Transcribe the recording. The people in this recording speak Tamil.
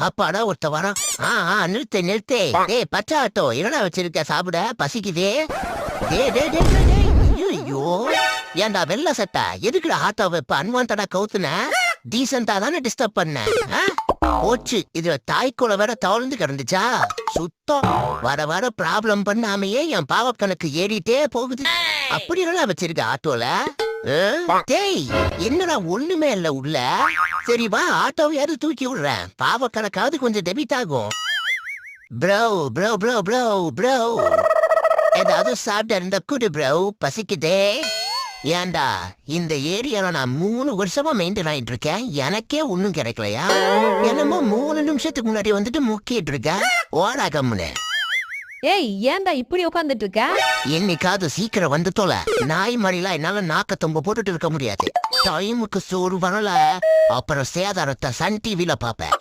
அப்பாடா ஒருத்த வரான். நிறுத்து. டேய் பச்சை ஆட்டோ என்னடா வச்சிருக்க சாப்பிட பசிக்குதே. ஐயோ ஏன்டா வெள்ள சட்டை எதுக்குடா ஆட்டோவை இப்ப அன்வான்டா கவுத்துன? டீசெண்டா தானே டிஸ்டர்ப் பண்ண. போச்சு இதுல தாய்க்குள்ள வேற தவழ்ந்து கிடந்துச்சா சுத்தம். வர ப்ராப்ளம் பண்ணாமையே என் பாவ கணக்கு ஏறிட்டே போகுது. அப்படி எல்லாம் வச்சிருக்க ஆட்டோல. டேய் என்னடா ஒண்ணுமே இல்ல உள்ள. சரி வா ஆட்டோவையாவது தூக்கி விடுறேன். பாவ கணக்காவது கொஞ்சம் டெபிட் ஆகும். Bro bro bro bro bro ஏதாவது சாப்பிட்டு இருந்த குடு ப்ரோ பசிக்குதே. ஏண்டா இந்த ஏரியால நான் 3 வருஷமா மெயின்டைன் ஆயிட்டு இருக்கேன். எனக்கே ஒண்ணும் கிடைக்கலையா? என்னமோ 3 நிமிஷத்துக்கு முன்னாடி வந்துட்டு முக்கிட்டு இருக்கேன். ஓடா கம்முனு. ஏய் ஏன்டா இப்படி உட்கார்ந்துட்டு இருக்க? என்னைக்காவது சீக்கிரம் வந்து தொலை. நாய் மாதிரிலாம் என்னால நாக்க தொம்ப போட்டுட்டு இருக்க முடியாது. டைமுக்கு சோறு வரல அப்புறம் சேதாரத்தை சன் டிவில பாப்பேன்.